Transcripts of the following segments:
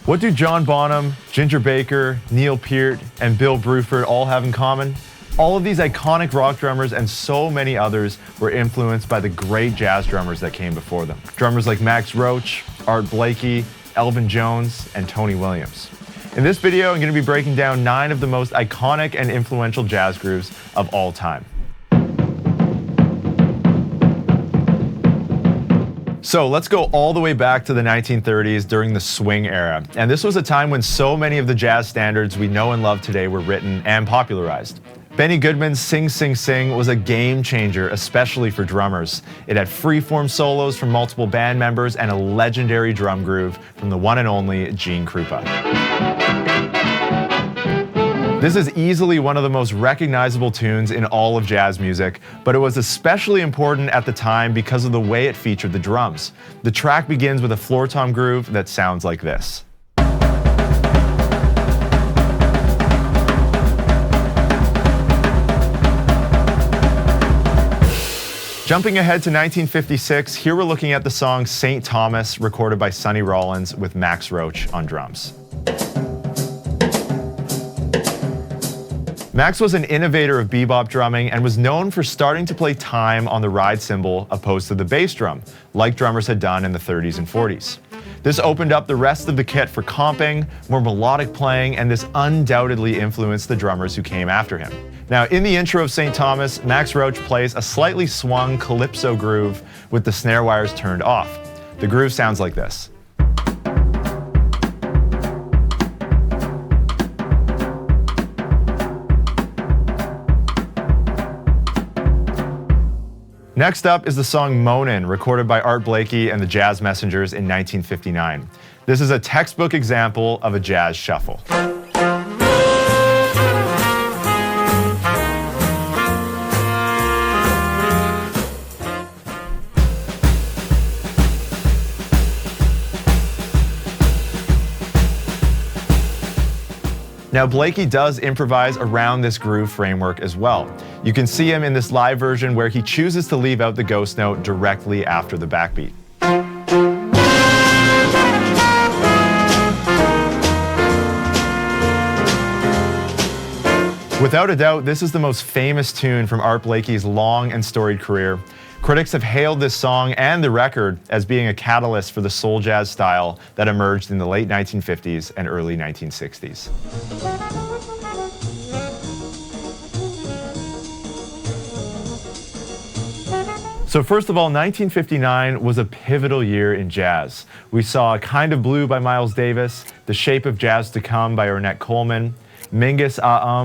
What do John Bonham, Ginger Baker, Neil Peart, and Bill Bruford all have in common? All of these iconic rock drummers and so many others were influenced by the great jazz drummers that came before them. Drummers like Max Roach, Art Blakey, Elvin Jones, and Tony Williams. In this video, I'm going to be breaking down 9 of the most iconic and influential jazz grooves of all time. So let's go all the way back to the 1930s during the swing era. And this was a time when so many of the jazz standards we know and love today were written and popularized. Benny Goodman's Sing Sing Sing was a game changer, especially for drummers. It had free-form solos from multiple band members and a legendary drum groove from the one and only Gene Krupa. This is easily one of the most recognizable tunes in all of jazz music, but it was especially important at the time because of the way it featured the drums. The track begins with a floor tom groove that sounds like this. Jumping ahead to 1956, here we're looking at the song St. Thomas, recorded by Sonny Rollins with Max Roach on drums. Max was an innovator of bebop drumming and was known for starting to play time on the ride cymbal opposed to the bass drum, like drummers had done in the 30s and 40s. This opened up the rest of the kit for comping, more melodic playing, and this undoubtedly influenced the drummers who came after him. Now, in the intro of St. Thomas, Max Roach plays a slightly swung calypso groove with the snare wires turned off. The groove sounds like this. Next up is the song Moanin, recorded by Art Blakey and the Jazz Messengers in 1959. This is a textbook example of a jazz shuffle. Now, Blakey does improvise around this groove framework as well. You can see him in this live version where he chooses to leave out the ghost note directly after the backbeat. Without a doubt, this is the most famous tune from Art Blakey's long and storied career. Critics have hailed this song and the record as being a catalyst for the soul jazz style that emerged in the late 1950s and early 1960s. So first of all, 1959 was a pivotal year in jazz. We saw Kind of Blue by Miles Davis, The Shape of Jazz to Come by Ornette Coleman, Mingus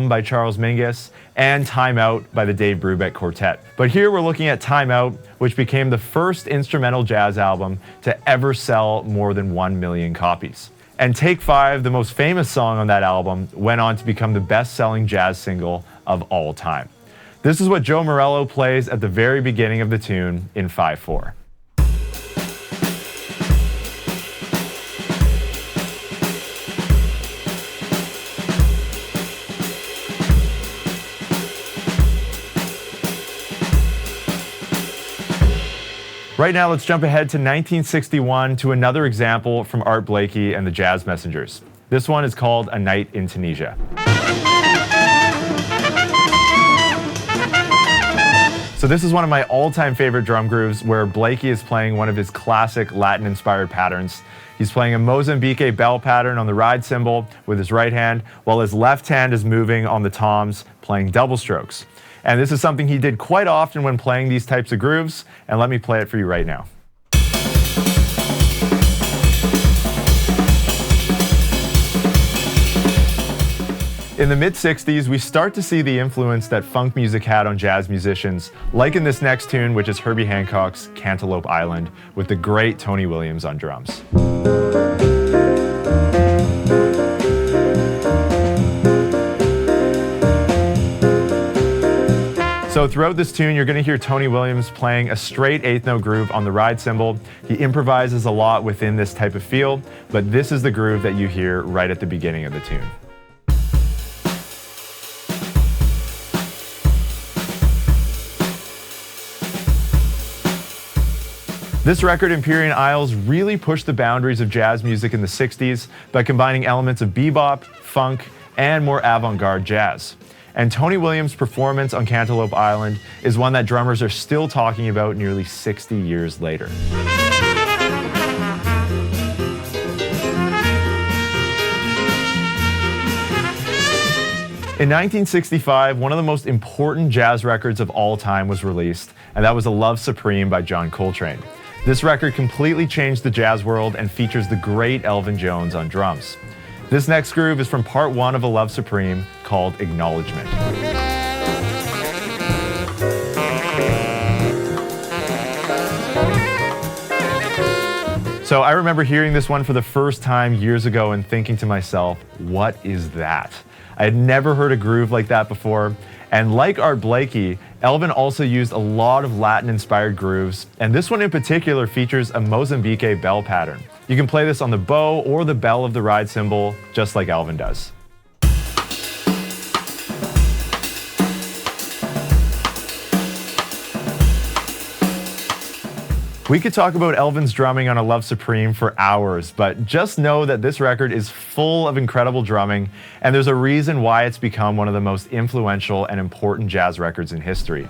by Charles Mingus, and Time Out by the Dave Brubeck Quartet. But here we're looking at Time Out, which became the first instrumental jazz album to ever sell more than 1 million copies. And Take 5, the most famous song on that album, went on to become the best-selling jazz single of all time. This is what Joe Morello plays at the very beginning of the tune in 5/4. Right now, let's jump ahead to 1961 to another example from Art Blakey and the Jazz Messengers. This one is called A Night in Tunisia. So this is one of my all-time favorite drum grooves where Blakey is playing one of his classic Latin-inspired patterns. He's playing a Mozambique bell pattern on the ride cymbal with his right hand, while his left hand is moving on the toms, playing double strokes. And this is something he did quite often when playing these types of grooves, and let me play it for you right now. In the mid-60s, we start to see the influence that funk music had on jazz musicians, like in this next tune, which is Herbie Hancock's Cantaloupe Island, with the great Tony Williams on drums. So throughout this tune, you're going to hear Tony Williams playing a straight 8th note groove on the ride cymbal. He improvises a lot within this type of feel, but this is the groove that you hear right at the beginning of the tune. This record, Empyrean Isles, really pushed the boundaries of jazz music in the 60s by combining elements of bebop, funk, and more avant-garde jazz. And Tony Williams' performance on Cantaloupe Island is one that drummers are still talking about nearly 60 years later. In 1965, one of the most important jazz records of all time was released, and that was A Love Supreme by John Coltrane. This record completely changed the jazz world and features the great Elvin Jones on drums. This next groove is from part 1 of A Love Supreme, called Acknowledgement. So I remember hearing this one for the first time years ago and thinking to myself, what is that? I had never heard a groove like that before, and like Art Blakey, Elvin also used a lot of Latin-inspired grooves, and this one in particular features a Mozambique bell pattern. You can play this on the bow or the bell of the ride cymbal, just like Elvin does. We could talk about Elvin's drumming on A Love Supreme for hours, but just know that this record is full of incredible drumming, and there's a reason why it's become one of the most influential and important jazz records in history.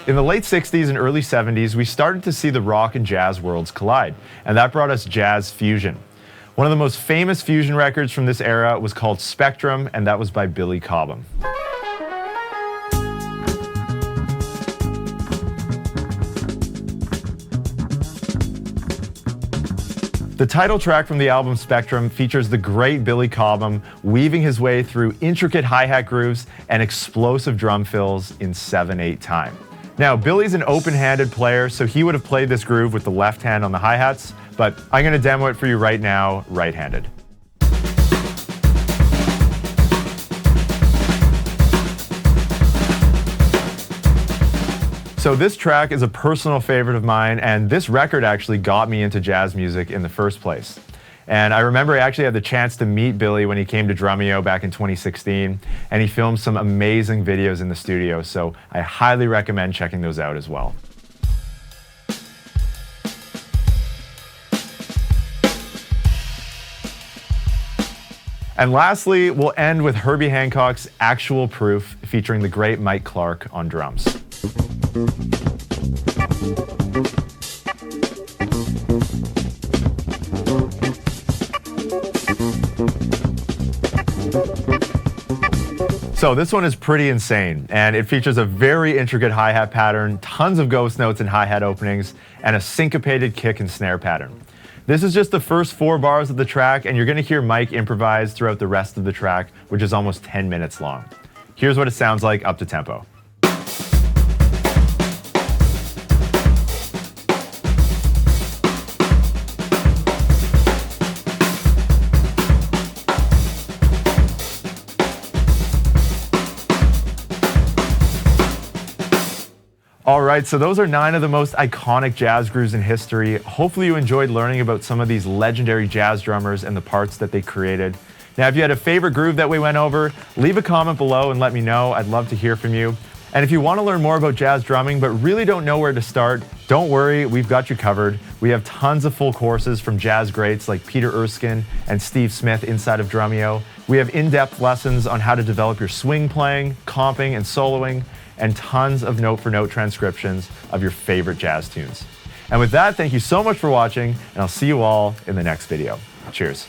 In the late 60s and early 70s, we started to see the rock and jazz worlds collide, and that brought us jazz fusion. One of the most famous fusion records from this era was called Spectrum, and that was by Billy Cobham. The title track from the album Spectrum features the great Billy Cobham weaving his way through intricate hi-hat grooves and explosive drum fills in 7/8 time. Now, Billy's an open-handed player, so he would have played this groove with the left hand on the hi-hats, but I'm going to demo it for you right now, right-handed. So this track is a personal favorite of mine, and this record actually got me into jazz music in the first place. And I remember I actually had the chance to meet Billy when he came to Drumeo back in 2016, and he filmed some amazing videos in the studio, so I highly recommend checking those out as well. And lastly, we'll end with Herbie Hancock's Actual Proof, featuring the great Mike Clark on drums. So this one is pretty insane, and it features a very intricate hi-hat pattern, tons of ghost notes and hi-hat openings, and a syncopated kick and snare pattern. This is just the first 4 bars of the track, and you're going to hear Mike improvise throughout the rest of the track, which is almost 10 minutes long. Here's what it sounds like up to tempo. All right, so those are 9 of the most iconic jazz grooves in history. Hopefully you enjoyed learning about some of these legendary jazz drummers and the parts that they created. Now, if you had a favorite groove that we went over, leave a comment below and let me know. I'd love to hear from you. And if you want to learn more about jazz drumming but really don't know where to start, don't worry, we've got you covered. We have tons of full courses from jazz greats like Peter Erskine and Steve Smith inside of Drumeo. We have in-depth lessons on how to develop your swing playing, comping, and soloing, and tons of note-for-note transcriptions of your favorite jazz tunes. And with that, thank you so much for watching, and I'll see you all in the next video. Cheers.